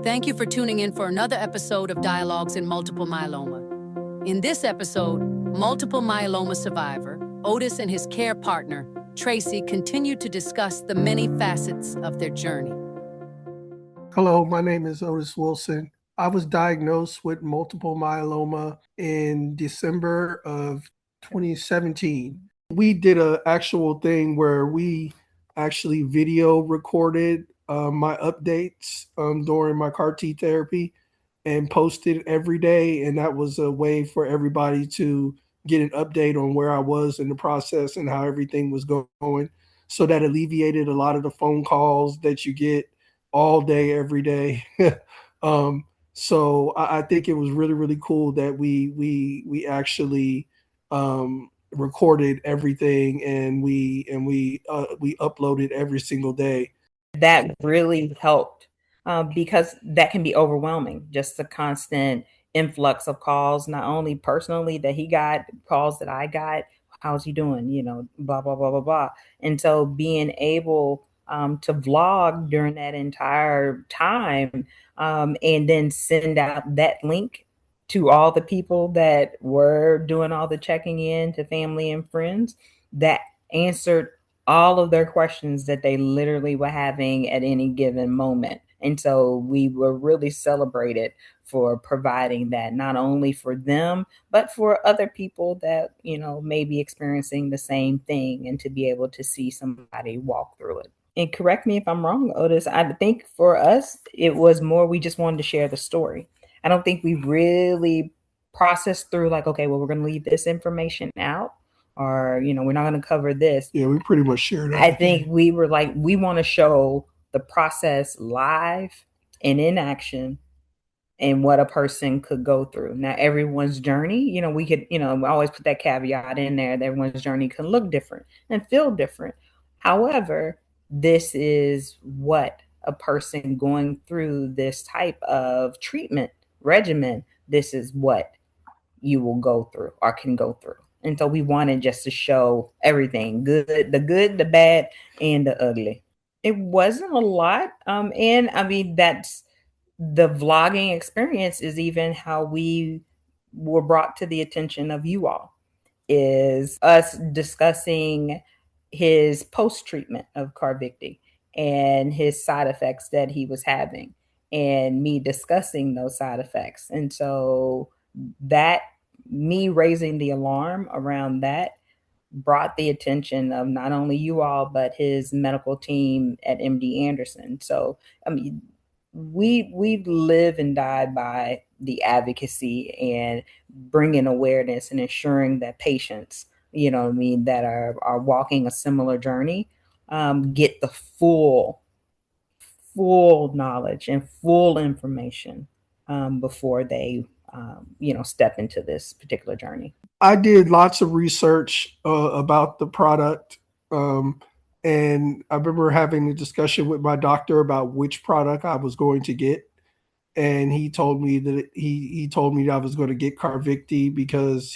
Thank you for tuning in for another episode of Dialogues in Multiple Myeloma. In this episode, multiple myeloma survivor, Otis and his care partner, Tracy, continue to discuss the many facets of their journey. Hello, my name is Otis Wilson. I was diagnosed with multiple myeloma in December of 2017. We did an actual thing where we actually video recorded my updates during my CAR T therapy and posted every day. And that was a way for everybody to get an update on where I was in the process and how everything was going. So that alleviated a lot of the phone calls that you get all day, every day. So I think it was really, really cool that we actually recorded everything and we uploaded every single day. That really helped because that can be overwhelming. Just the constant influx of calls, not only personally that he got, calls that I got. How's he doing? Blah, blah, blah, blah, blah. And so being able to vlog during that entire time and then send out that link to all the people that were doing all the checking in to family and friends that answered all of their questions that they literally were having at any given moment. And so we were really celebrated for providing that, not only for them, but for other people that, may be experiencing the same thing, and to be able to see somebody walk through it. And correct me if I'm wrong, Otis, I think for us, it was more, we just wanted to share the story. I don't think we really processed through like, okay, well, we're going to leave this information out, or, we're not going to cover this. Yeah, we pretty much shared everything. I think we were like, we want to show the process live and in action and what a person could go through. Now, everyone's journey, we could, we always put that caveat in there that everyone's journey can look different and feel different. However, this is what a person going through this type of treatment regimen, this is what you will go through or can go through. And so we wanted just to show everything, the bad, and the ugly. It wasn't a lot. And I mean, that's the vlogging experience is even how we were brought to the attention of you all, is us discussing his post-treatment of Carvicti and his side effects that he was having, and me discussing those side effects. And so that, me raising the alarm around that, brought the attention of not only you all, but his medical team at MD Anderson. So, I mean, we live and die by the advocacy and bringing awareness and ensuring that patients, that are walking a similar journey, get the full knowledge and full information before they, step into this particular journey. I did lots of research about the product. And I remember having a discussion with my doctor about which product I was going to get. And he told me that he told me that I was going to get Carvicti because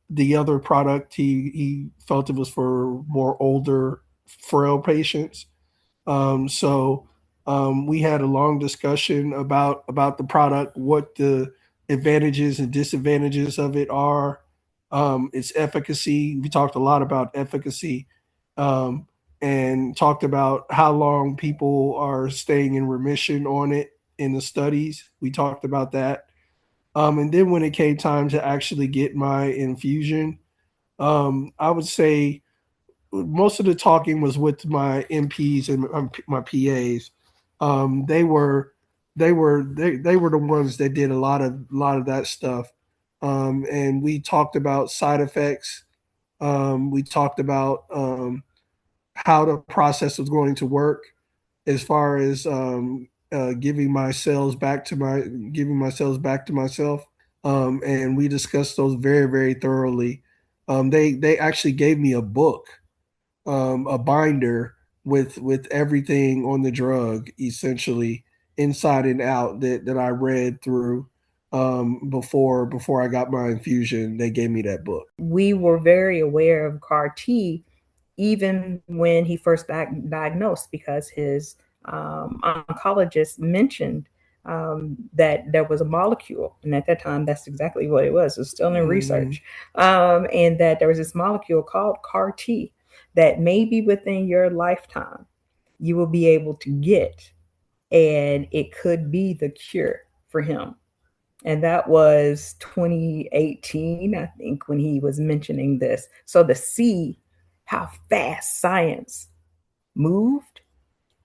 the other product, he felt it was for more older, frail patients. So we had a long discussion about the product, what the advantages and disadvantages of it are, its efficacy. We talked a lot about efficacy, and talked about how long people are staying in remission on it in the studies. We talked about that. And then when it came time to actually get my infusion, I would say most of the talking was with my MPs and my PAs. They were the ones that did a lot of that stuff. And we talked about side effects. We talked about how the process was going to work, as far as giving my cells back to myself. And we discussed those very, very thoroughly. They actually gave me a book, a binder with everything on the drug, essentially inside and out, that I read through before I got my infusion. They gave me that book. We were very aware of CAR T even when he first diagnosed, because his oncologist mentioned that there was a molecule, and at that time, that's exactly what it was. It was still in research, and that there was this molecule called CAR T that maybe within your lifetime you will be able to get, and it could be the cure for him. And that was 2018, I think, when he was mentioning this. So to see how fast science moved,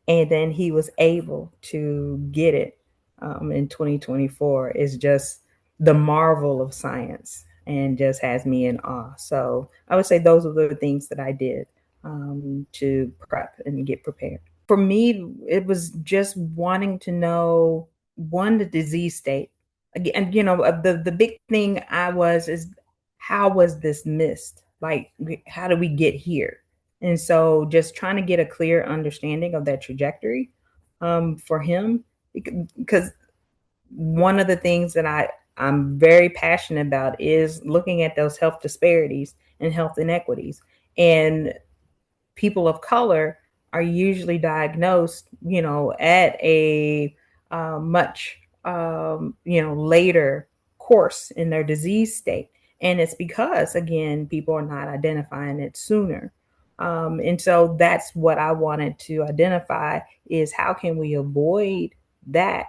and then he was able to get it in 2024 is just the marvel of science, and just has me in awe. So I would say those are the things that I did to prep and get prepared. For me, it was just wanting to know, one, the disease state. Again, the big thing is how was this missed? Like, how did we get here? And so just trying to get a clear understanding of that trajectory for him, because one of the things that I'm very passionate about is looking at those health disparities and health inequities. And people of color are usually diagnosed, at a much, later course in their disease state. And it's because, again, people are not identifying it sooner. And so that's what I wanted to identify, is how can we avoid that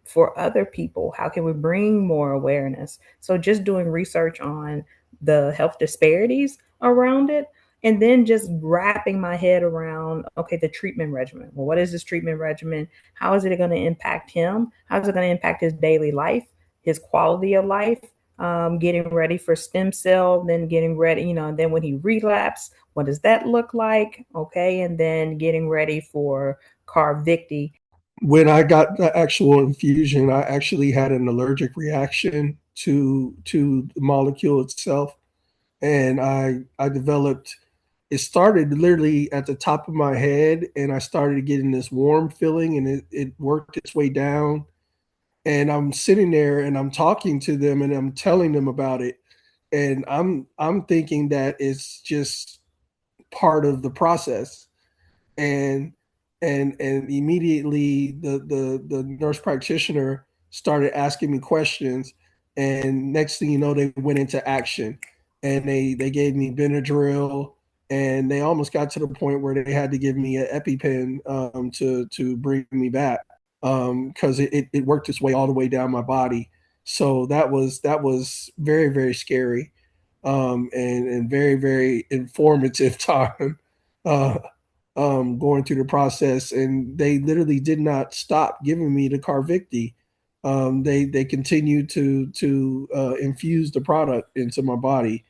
for other people? How can we bring more awareness? So just doing research on the health disparities around it, and then just wrapping my head around, okay, the treatment regimen. Well, what is this treatment regimen? How is it going to impact him? How is it going to impact his daily life, his quality of life? Getting ready for stem cell, then getting ready, and then when he relapsed, what does that look like? Okay, and then getting ready for CARVYKTI. When I got the actual infusion, I actually had an allergic reaction to the molecule itself, and I developed. It started literally at the top of my head, and I started getting this warm feeling, and it worked its way down. And I'm sitting there, and I'm talking to them, and I'm telling them about it, and I'm thinking that it's just part of the process, and and immediately the nurse practitioner started asking me questions, and next thing you know, they went into action, and they gave me Benadryl, and they almost got to the point where they had to give me an EpiPen to bring me back, because it worked its way all the way down my body. So that was very, very scary, and very, very informative time. Uh, going through the process, and they literally did not stop giving me the CARVYKTI. They continued to infuse the product into my body.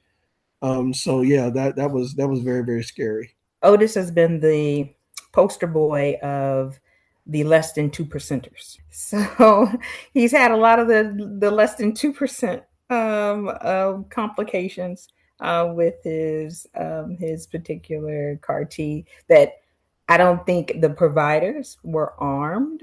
So yeah, that was very, very scary. Otis has been the poster boy of the less than 2%ers. So he's had a lot of the less than 2% complications with his particular CAR T, that I don't think the providers were armed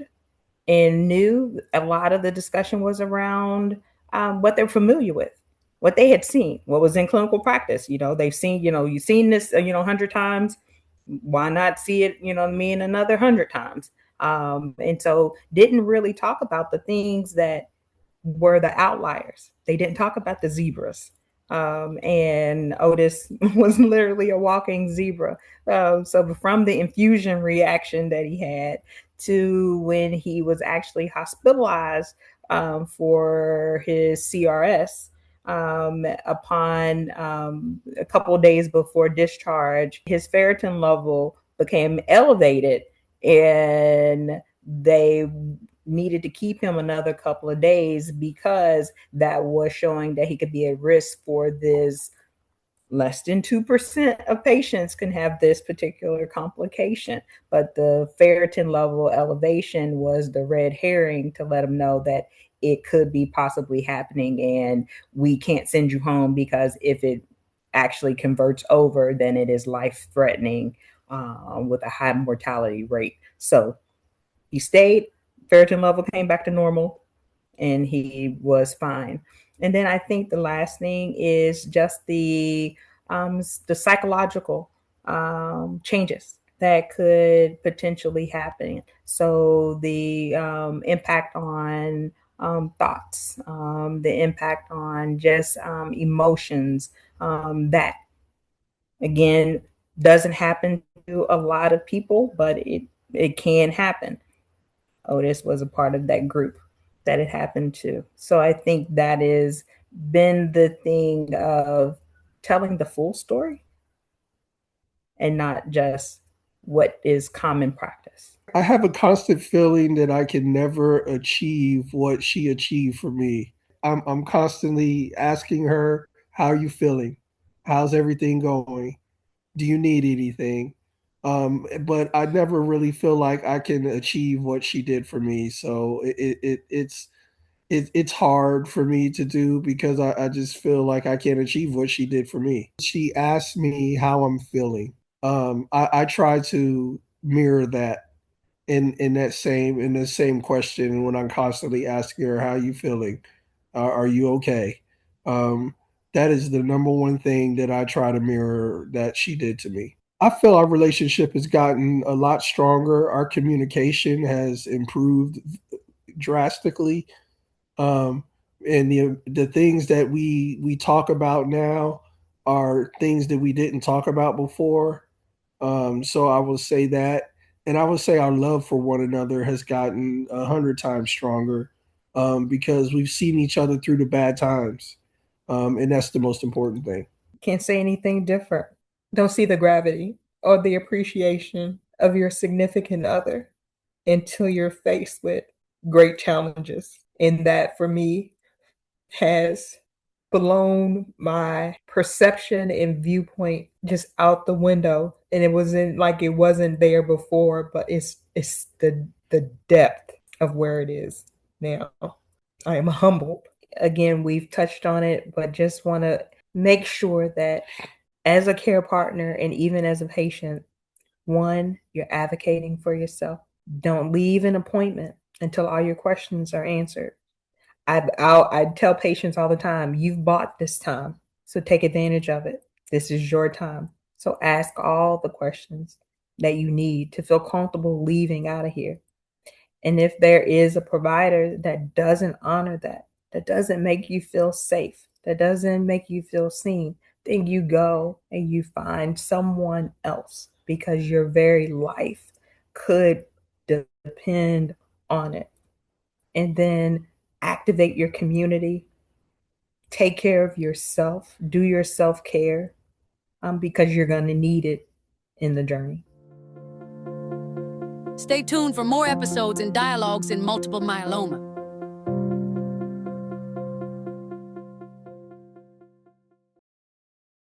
and knew. A lot of the discussion was around what they're familiar with, what they had seen, what was in clinical practice. They've seen, you've seen this, 100 times. Why not see it, me in another 100 times? And so didn't really talk about the things that were the outliers. They didn't talk about the zebras. And Otis was literally a walking zebra. So from the infusion reaction that he had to when he was actually hospitalized for his CRS, upon a couple of days before discharge, his ferritin level became elevated, and they needed to keep him another couple of days because that was showing that he could be at risk for this. Less than 2% of patients can have this particular complication, but the ferritin level elevation was the red herring to let them know that it could be possibly happening, and we can't send you home, because if it actually converts over, then it is life threatening with a high mortality rate. So he stayed, ferritin level came back to normal, and he was fine. And then I think the last thing is just the psychological changes that could potentially happen. So the impact on thoughts, the impact on just emotions, that again doesn't happen to a lot of people, but it can happen. Otis was a part of that group that it happened to. So I think that has been the thing of telling the full story and not just what is common practice. I have a constant feeling that I can never achieve what she achieved for me. I'm constantly asking her, "How are you feeling? How's everything going? Do you need anything?" But I never really feel like I can achieve what she did for me. So it's hard for me to do because I just feel like I can't achieve what she did for me. She asked me how I'm feeling. I try to mirror that in the same question when I'm constantly asking her, "How are you feeling? Are you okay?" That is the number one thing that I try to mirror that she did to me. I feel our relationship has gotten a lot stronger. Our communication has improved drastically. Um, and the things that we talk about now are things that we didn't talk about before. So I will say that, and I would say our love for one another has gotten 100 times stronger, because we've seen each other through the bad times, and that's the most important thing. Can't say anything different. Don't see the gravity or the appreciation of your significant other until you're faced with great challenges. And that for me has blown my perception and viewpoint just out the window. And it wasn't like it wasn't there before, but it's the depth of where it is now. I am humbled. Again, we've touched on it, but just want to make sure that as a care partner and even as a patient, one, you're advocating for yourself. Don't leave an appointment until all your questions are answered. I tell patients all the time, you've bought this time, so take advantage of it. This is your time. So ask all the questions that you need to feel comfortable leaving out of here. And if there is a provider that doesn't honor that, that doesn't make you feel safe, that doesn't make you feel seen, then you go and you find someone else because your very life could depend on it. And then activate your community, take care of yourself, do your self care, because you're going to need it in the journey. Stay tuned for more episodes and dialogues in multiple myeloma.